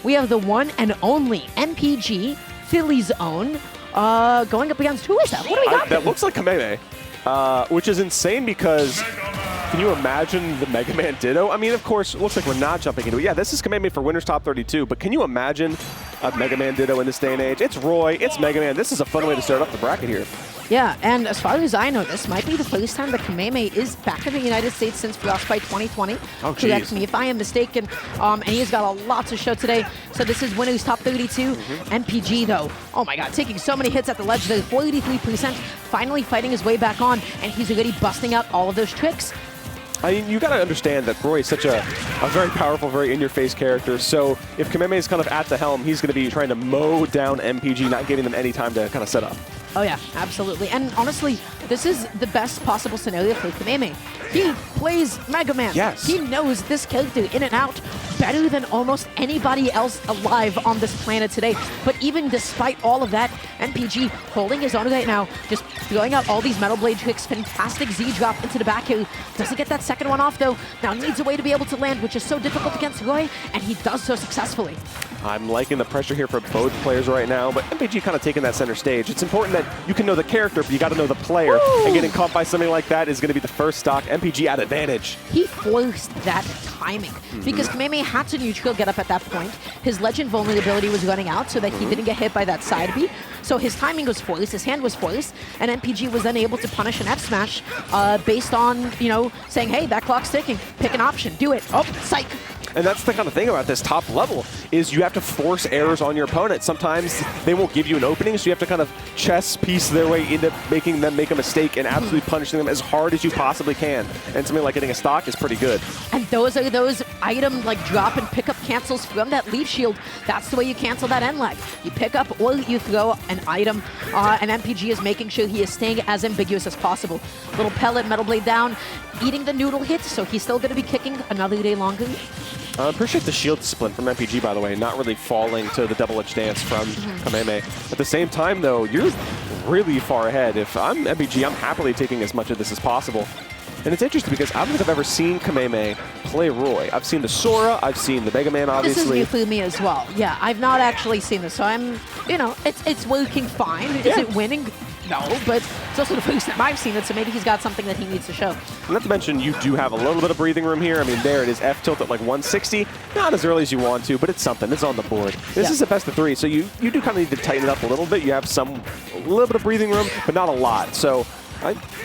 we have the one and only MpG, Philly's own, going up against, who is that? What do we got? That looks like Kameme, which is insane because can you imagine the Mega Man Ditto? I mean, of course, it looks like we're not jumping into it. Yeah, this is Kameme for Winners Top 32, but can you imagine a Mega Man Ditto in this day and age? It's Roy, it's Mega Man. This is a fun way to start up the bracket here. Yeah, and as far as I know, this might be the first time that Kameme is back in the United States since Frostbite 2020. Oh, correct me if I am mistaken. And he's got a lot to show today. So this is Winners Top 32. MpG, though, oh my god, taking so many hits at the ledge there, 43%, finally fighting his way back on, and he's already busting out all of those tricks. I mean, you got to understand that Roy is such a very powerful, very in-your-face character. So if Kameme is kind of at the helm, he's going to be trying to mow down MpG, not giving them any time to kind of set up. Oh yeah, absolutely. And honestly, this is the best possible scenario for Kameme. He plays Mega Man. Yes. He knows this character in and out better than almost anybody else alive on this planet today. But even despite all of that, MpG holding his own right now, just throwing out all these Metal Blade tricks, fantastic Z drop into the back here. Doesn't get that second one off though. Now needs a way to be able to land, which is so difficult against Roy, and he does so successfully. I'm liking the pressure here for both players right now, but MpG kind of taking that center stage. It's important that you can know the character, but you got to know the player. Ooh. And getting caught by something like that is going to be the first stock. MpG at advantage. He forced that timing because Kameme had to neutral get up at that point. His legend vulnerability was running out so that he didn't get hit by that side B. So his timing was forced, his hand was forced, and MpG was then able to punish an F smash based on, you know, saying, hey, that clock's ticking, pick an option, do it. Oh, psych. And that's the kind of thing about this top level, is you have to force errors on your opponent. Sometimes they won't give you an opening, so you have to kind of chess piece their way into making them make a mistake and absolutely punishing them as hard as you possibly can. And something like getting a stock is pretty good. And those are those item like drop and pick up cancels from that leaf shield. That's the way you cancel that end lag. You pick up or you throw an item, and MpG is making sure he is staying as ambiguous as possible. Little pellet, Metal Blade down, eating the noodle hit, so he's still going to be kicking another day longer. I appreciate the shield discipline from MpG, by the way, not really falling to the double-edged dance from Kameme. At the same time, though, you're really far ahead. If I'm MpG, I'm happily taking as much of this as possible. And it's interesting because I don't think I've ever seen Kameme play Roy. I've seen the Sora, I've seen the Mega Man, obviously. This is new for me as well. Yeah, I've not actually seen this, so I'm, you know, it's working fine. Is it winning? No, but it's also the first time I've seen it, so maybe he's got something that he needs to show. Not to mention, you do have a little bit of breathing room here. I mean, there it is, F tilt at like 160. Not as early as you want to, but it's something. It's on the board. This is a best of 3, so you do kind of need to tighten it up a little bit. You have a little bit of breathing room, but not a lot. So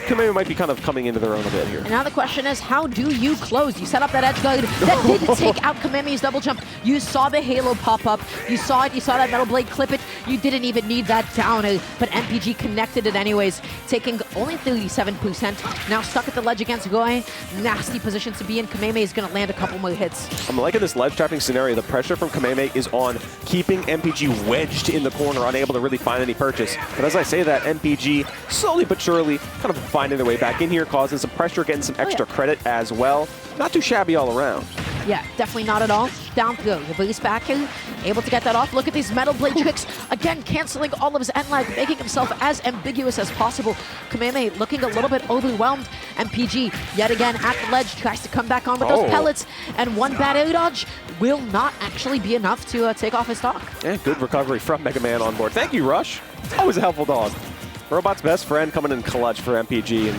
Kameme might be kind of coming into their own a bit here. And now the question is, how do you close? You set up that edge guard. That didn't take out Kameme's double jump. You saw the halo pop up. You saw it. You saw that Metal Blade clip it. You didn't even need that down, but MpG connected it anyways, taking only 37%. Now stuck at the ledge against Roy. Nasty position to be in. Kameme is going to land a couple more hits. I'm liking this ledge trapping scenario. The pressure from Kameme is on keeping MpG wedged in the corner, unable to really find any purchase. But as I say that, MpG slowly but surely kind of finding their way back in here, causing some pressure, getting some extra credit as well. Not too shabby all around. Yeah, definitely not at all. Down throw, release back here, able to get that off. Look at these Metal Blade tricks. Again, canceling all of his end lag, making himself as ambiguous as possible. Kameme looking a little bit overwhelmed. MpG, yet again at the ledge, tries to come back on with those pellets. And one bad air dodge will not actually be enough to take off his stock. Yeah, good recovery from Mega Man on board. Thank you, Rush. Always a helpful dog. Robot's best friend coming in clutch for MpG.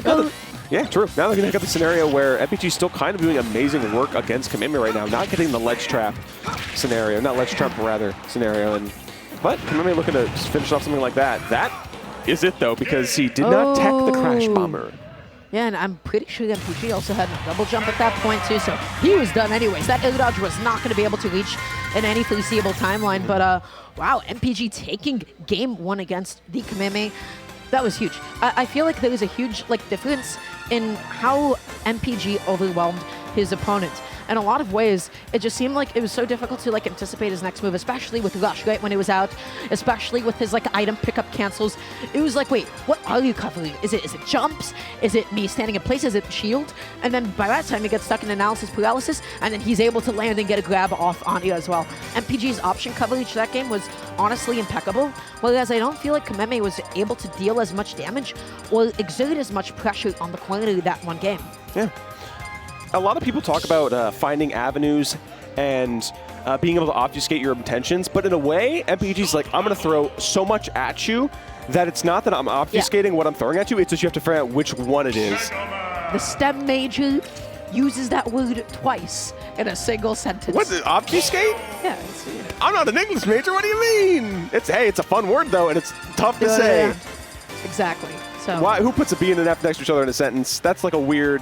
And yeah, true. Now they're going to get the scenario where MpG's still kind of doing amazing work against Kameme right now, not getting the ledge trap scenario, not ledge trap rather scenario. But Kameme looking to just finish off something like that. That is it though, because he did not tech the Crash Bomber. Yeah, and I'm pretty sure MpG also had a double jump at that point too, so he was done anyways. That air dodge was not going to be able to reach in any foreseeable timeline, but wow, MpG taking game 1 against the Kameme. That was huge. I feel like there was a huge difference in how MpG overwhelmed his opponent. In a lot of ways, it just seemed like it was so difficult to anticipate his next move, especially with Rush, right, when he was out, especially with his item pickup cancels. It was like, wait, what are you covering? Is it jumps? Is it me standing in place? Is it shield? And then by that time, he gets stuck in analysis paralysis, and then he's able to land and get a grab off on you as well. MpG's option coverage that game was honestly impeccable, whereas I don't feel like Kameme was able to deal as much damage or exert as much pressure on the corner that one game. Yeah. A lot of people talk about finding avenues and being able to obfuscate your intentions. But in a way, MpG's like, I'm going to throw so much at you that it's not that I'm obfuscating what I'm throwing at you, it's just you have to figure out which one it is. The STEM major uses that word twice in a single sentence. What's it, obfuscate? Yeah. I'm not an English major, what do you mean? Hey, it's a fun word though, and it's tough to say. Yeah. Exactly. So Who puts a B and an F next to each other in a sentence? That's like a weird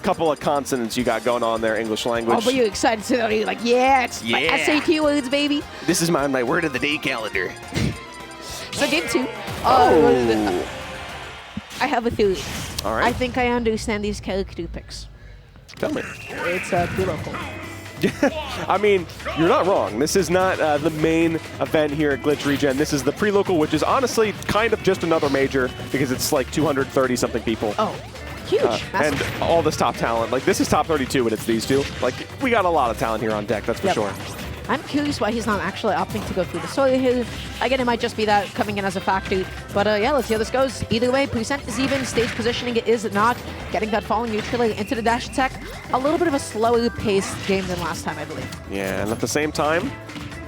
couple of consonants you got going on there, English language. Oh, but you're excited to know, you're like, yeah, it's my SAT words, baby. This is my word of the day calendar. So game 2. I have a theory. All right. I think I understand these character picks. Tell me. It's pre-local. I mean, you're not wrong. This is not the main event here at Glitch Regen. This is the pre-local, which is honestly kind of just another major because it's like 230-something people. Oh, huge. And all this top talent. Like, this is top 32, and it's these two. Like, we got a lot of talent here on deck, that's for sure. I'm curious why he's not actually opting to go through the Sora here. Again, it might just be that coming in as a factor. But yeah, let's see how this goes. Either way, percent is even. Stage positioning is not. Getting that falling neutrally into the dash attack. A little bit of a slower paced game than last time, I believe. Yeah, and at the same time,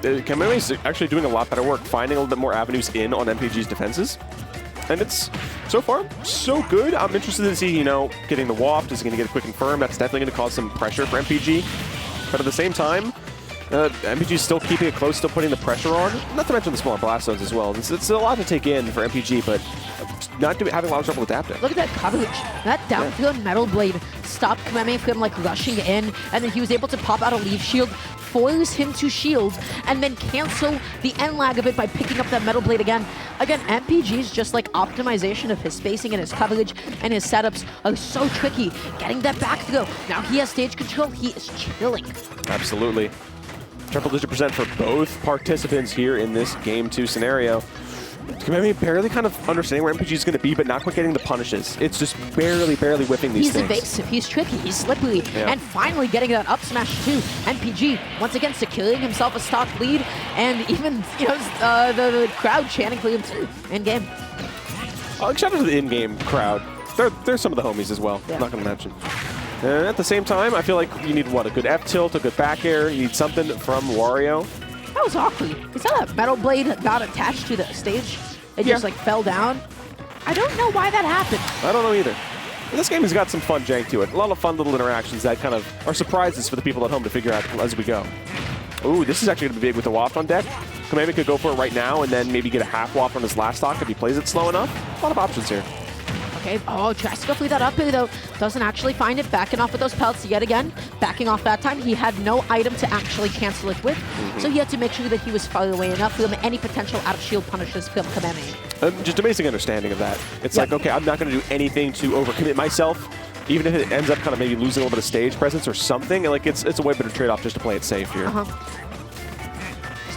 Kameme is actually doing a lot better work, finding a little bit more avenues in on MpG's defenses. And it's, so far, so good. I'm interested to see, getting the waft. Is he going to get a quick confirm? That's definitely going to cause some pressure for MpG. But at the same time, MpG is still keeping it close, still putting the pressure on. Not to mention the smaller blast zones as well. It's a lot to take in for MpG, but not having a lot of trouble adapting. Look at that coverage. That downfield Metal Blade stopped Kameme from like rushing in, and then he was able to pop out a leaf shield, force him to shield, and then cancel the end lag of it by picking up that Metal Blade again. Again, MpG's just like optimization of his spacing and his coverage and his setups are so tricky. Getting that back throw. Now he has stage control. He is chilling. Absolutely. Triple-digit percent for both participants here in this Game 2 scenario. Kameme barely kind of understanding where MpG is going to be, but not quite getting the punishes. It's just barely whiffing these things. He's evasive, he's tricky, he's slippery, and finally getting that up smash too. MpG, once again, securing himself a stock lead, and even, the crowd chanting for him too, in-game. Shout out to the in-game crowd. They're some of the homies as well, I'm not going to mention. And at the same time, I feel like you need, a good F-tilt, a good back air. You need something from Wario. That was awkward. Is that a Metal Blade got attached to the stage? It just, fell down? I don't know why that happened. I don't know either. This game has got some fun jank to it. A lot of fun little interactions that kind of are surprises for the people at home to figure out as we go. Ooh, this is actually going to be big with the waft on deck. Kameme could go for it right now and then maybe get a half waft on his last stock if he plays it slow enough. A lot of options here. Okay, tries to go for that up here, though. Doesn't actually find it. Backing off with those pelts yet again. Backing off that time. He had no item to actually cancel it with. So he had to make sure that he was far away enough from any potential out-of-shield punishes from Kameme. Just amazing understanding of that. It's like, okay, I'm not going to do anything to overcommit myself, even if it ends up kind of maybe losing a little bit of stage presence or something. Like, it's a way better trade-off just to play it safe here.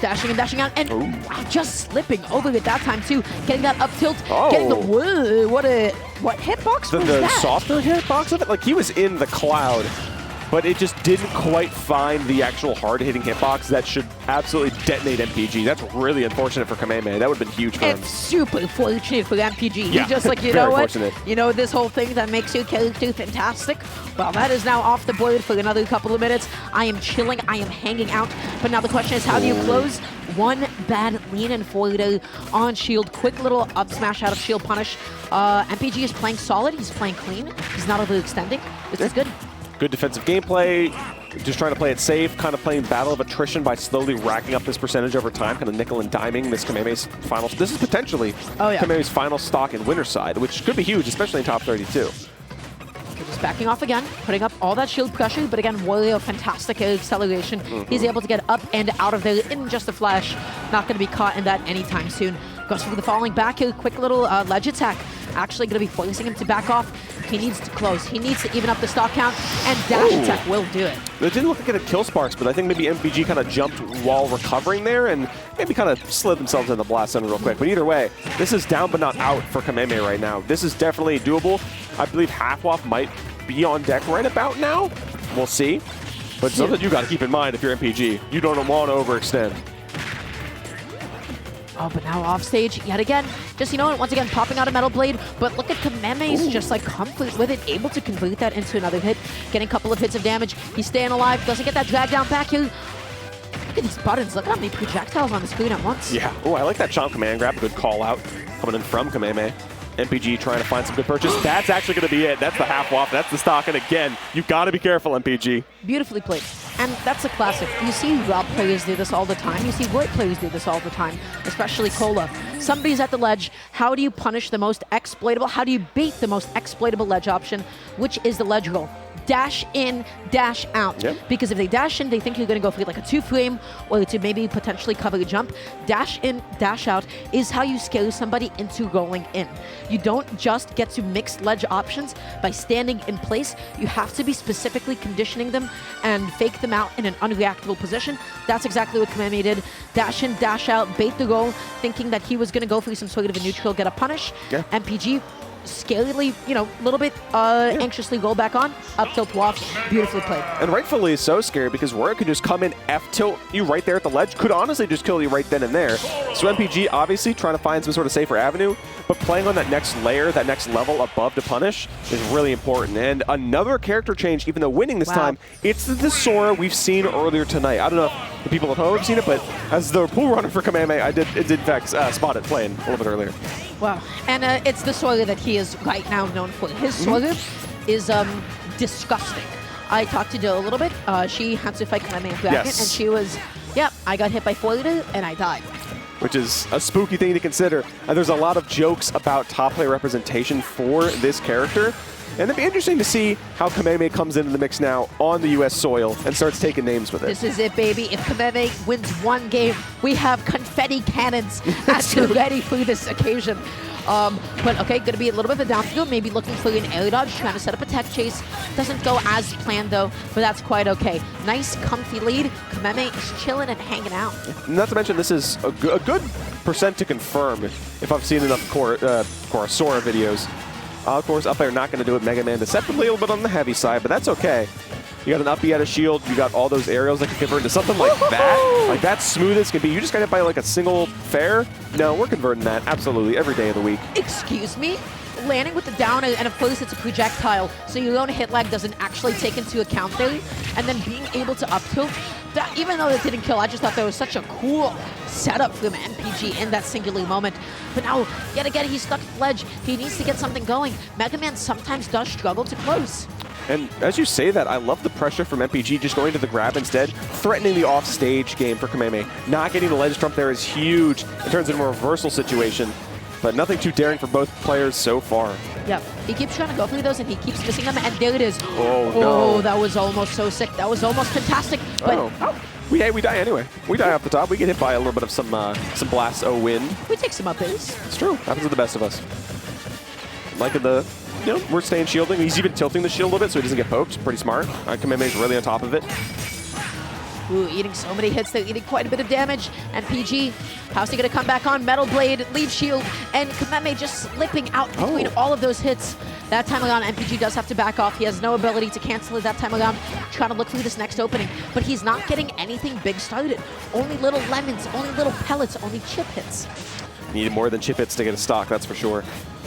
Dashing and dashing out, and wow, just slipping over at that time too. Getting that up tilt, getting the whoa, what hitbox was the that? Softer hitbox of it? Like, he was in the cloud, but it just didn't quite find the actual hard-hitting hitbox that should absolutely detonate MpG. That's really unfortunate for Kameme. That would have been huge for him. It's super fortunate for MpG. Yeah, He's just like, you know what? Fortunate. This whole thing that makes your character fantastic? Well, that is now off the board for another couple of minutes. I am chilling. I am hanging out. But now the question is, how do you close? One bad lean and forward on shield. Quick little up smash out of shield punish. MpG is playing solid. He's playing clean. He's not overextending. This is good. Good defensive gameplay, just trying to play it safe, kind of playing battle of attrition by slowly racking up this percentage over time, kind of nickel and diming this Kameme's final. This is potentially Kameme's final stock in winner's side, which could be huge, especially in top 32. Just backing off again, putting up all that shield pressure, but again, Wario, fantastic acceleration. He's able to get up and out of there in just a flash. Not going to be caught in that anytime soon. Goes for the falling back here, quick little ledge attack. Actually going to be forcing him to back off. He needs to close. He needs to even up the stock count, and dash attack will do it. It didn't look like it had kill sparks, but I think maybe MpG kind of jumped while recovering there and maybe kind of slid themselves in the blast zone real quick. But either way, this is down but not out for Kameme right now. This is definitely doable. I believe half waft might be on deck right about now. We'll see. But something you got to keep in mind if you're MpG. You don't want to overextend. Oh, but now off stage yet again. Just, once again, popping out a Metal Blade. But look at Kameme's just like comfort with it, able to convert that into another hit. Getting a couple of hits of damage. He's staying alive, doesn't get that drag down back here. Look at these buttons. Look at how many projectiles on the screen at once. Yeah. Oh, I like that chomp command grab. Good call out coming in from Kameme. MpG trying to find some good purchase. That's actually going to be it. That's the half waft. That's the stock. And again, you've got to be careful, MpG. Beautifully played. And that's a classic. You see Rob players do this all the time. You see Void players do this all the time, especially Cola. Somebody's at the ledge. How do you punish the most exploitable? How do you bait the most exploitable ledge option, which is the ledge roll? Dash in, dash out. Yep. Because if they dash in, they think you're going to go for like a 2-frame or to maybe potentially cover a jump. Dash in, dash out is how you scare somebody into rolling in. You don't just get to mix ledge options by standing in place. You have to be specifically conditioning them and fake them out in an unreactable position. That's exactly what Kameme did. Dash in, dash out, bait the roll, thinking that he was going to go for some sort of a neutral, get a punish. Yeah. MpG scarily, a little bit anxiously roll back on, up tilt waft, beautifully played. And rightfully so scary because Wario could just come in, F-tilt you right there at the ledge, could honestly just kill you right then and there. So MpG obviously trying to find some sort of safer avenue, but playing on that next layer, that next level above to punish is really important. And another character change, even though winning this time, it's the Sora we've seen earlier tonight. I don't know if the people at home have seen it, but as the pool runner for Kameme, I did in fact spot it playing a little bit earlier. Wow, and it's the Sora that he is right now known for. His Sora is disgusting. I talked to Dill a little bit. She had to fight Kameme in bracket, and she was, I got hit by 4 and I died. Which is a spooky thing to consider. And there's a lot of jokes about top player representation for this character. And it'd be interesting to see how Kameme comes into the mix now on the US soil and starts taking names with it. This is it, baby. If Kameme wins one game, we have confetti cannons at the ready for this occasion. But okay, going to be a little bit of a downfield, maybe looking for an air dodge, trying to set up a tech chase. Doesn't go as planned though, but that's quite okay. Nice, comfy lead. Kameme is chilling and hanging out. Not to mention, this is a good percent to confirm if I've seen enough Sora videos. Of course, up there not going to do it. Mega Man deceptively a little bit on the heavy side, but that's okay. You got an up B at a shield. You got all those aerials that can convert into something like that. Like that's smooth as can be. You just got hit by like a single fair. No, we're converting that absolutely every day of the week. Excuse me? Landing with the down, and of course it's a projectile, so your own hit lag doesn't actually take into account there. And then being able to up tilt, that, even though that didn't kill, I just thought that was such a cool setup from MpG in that singular moment. But now, yet again, he's stuck at the ledge. He needs to get something going. Mega Man sometimes does struggle to close. And as you say that, I love the pressure from MpG just going to the grab instead, threatening the off-stage game for Kameme. Not getting the ledge trump there is huge in terms of a reversal situation, but nothing too daring for both players so far. Yeah, he keeps trying to go for those and he keeps missing them, and there it is. Oh, no. That was almost so sick. That was almost fantastic. But we die anyway. We die off the top. We get hit by a little bit of some blast wind. We take some up base. It's true. Happens to the best of us. Like in the, we're staying shielding. He's even tilting the shield a little bit so he doesn't get poked. Pretty smart. Kameme's really on top of it. Ooh, eating so many hits, they're eating quite a bit of damage. MpG, how's he going to come back on? Metal Blade, lead shield, and Kameme just slipping out between all of those hits. That time around, MpG does have to back off. He has no ability to cancel it that time around, trying to look through this next opening. But he's not getting anything big started. Only little lemons, only little pellets, only chip hits. Needed more than chip hits to get a stock, that's for sure.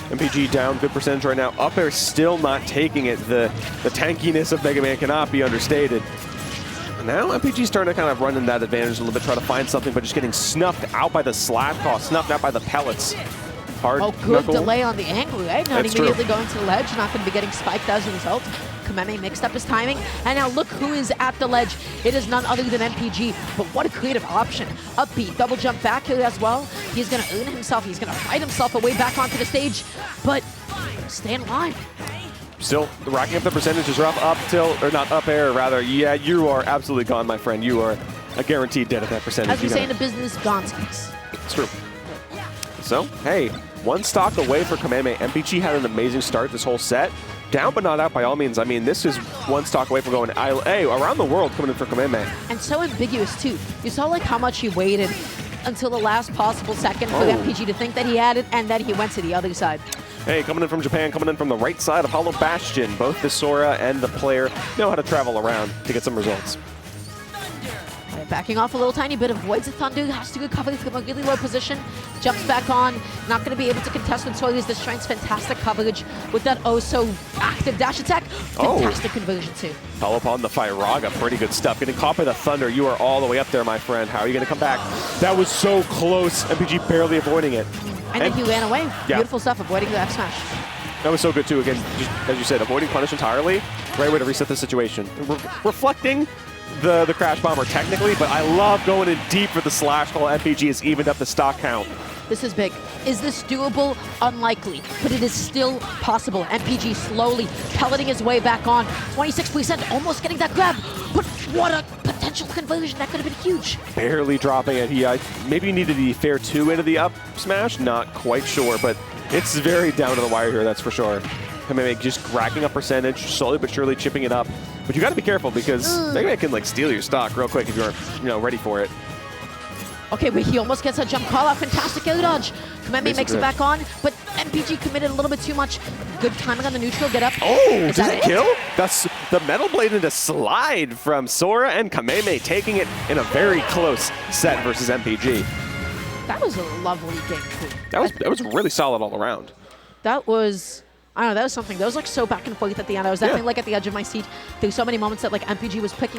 MpG down, good percentage right now. Up air still not taking it. The tankiness of Mega Man cannot be understated. Now MpG's starting to kind of run in that advantage a little bit, try to find something, but just getting snuffed out by the slap cost, snuffed out by the pellets. Hard good delay on the angle, right? Not That's immediately true. going to the ledge, not going to be getting spiked as a result. Kameme mixed up his timing, and now look who is at the ledge. It is none other than MpG, but what a creative option. Up B, double jump back here as well. He's going to earn himself, he's going to fight himself away back onto the stage, but stay in line. Still racking up the percentages, rough up tilt, or not up air, rather. Yeah, you are absolutely gone, my friend. You are a guaranteed dead at that percentage. As we say in the business, gone skis. It's true. So, hey, one stock away for Kameme. MpG had an amazing start this whole set. Down but not out by all means. I mean, this is one stock away from going around the world coming in for Kameme. And so ambiguous, too. You saw like how much he waited until the last possible second for MpG to think that he had it, and then he went to the other side. Hey, coming in from Japan, coming in from the right side of Hollow Bastion. Both the Sora and the player know how to travel around to get some results. right, backing off a little tiny bit, avoids the thunder, has to go cover from a really low position, jumps back on, not going to be able to contest when Sora is destroying. Fantastic coverage with that active dash attack. Fantastic conversion too. Follow up on the Firaga, pretty good stuff. Getting caught by the thunder, you are all the way up there, my friend. How are you going to come back? That was so close. MpG barely avoiding it. And then he ran away. Yeah. Beautiful stuff, avoiding the F smash. That was so good too. Again, just, as you said, avoiding punish entirely. Great way to reset the situation. Reflecting the Crash Bomber technically, but I love going in deep for the slash while MpG has evened up the stock count. This is big. Is this doable? Unlikely, but it is still possible. MpG slowly pelleting his way back on. 26%, almost getting that grab, but what a potential conversion. That could have been huge. Barely dropping it. He maybe needed the fair 2 into the up smash. Not quite sure, but it's very down to the wire here, that's for sure. Kameme just racking up percentage, slowly but surely chipping it up. But you got to be careful because they can like steal your stock real quick if you aren't ready for it. Okay, but he almost gets a jump call out. Fantastic air dodge. Kameme makes it back on, but MpG committed a little bit too much. Good timing on the neutral, get up. Oh, does it kill? That's the Metal Blade into slide from Sora and Kameme taking it in a very close set versus MpG. That was a lovely game too. That was really solid all around. That was, I don't know, that was something. That was like so back and forth at the end. I was definitely like at the edge of my seat. There were so many moments that like MpG was picking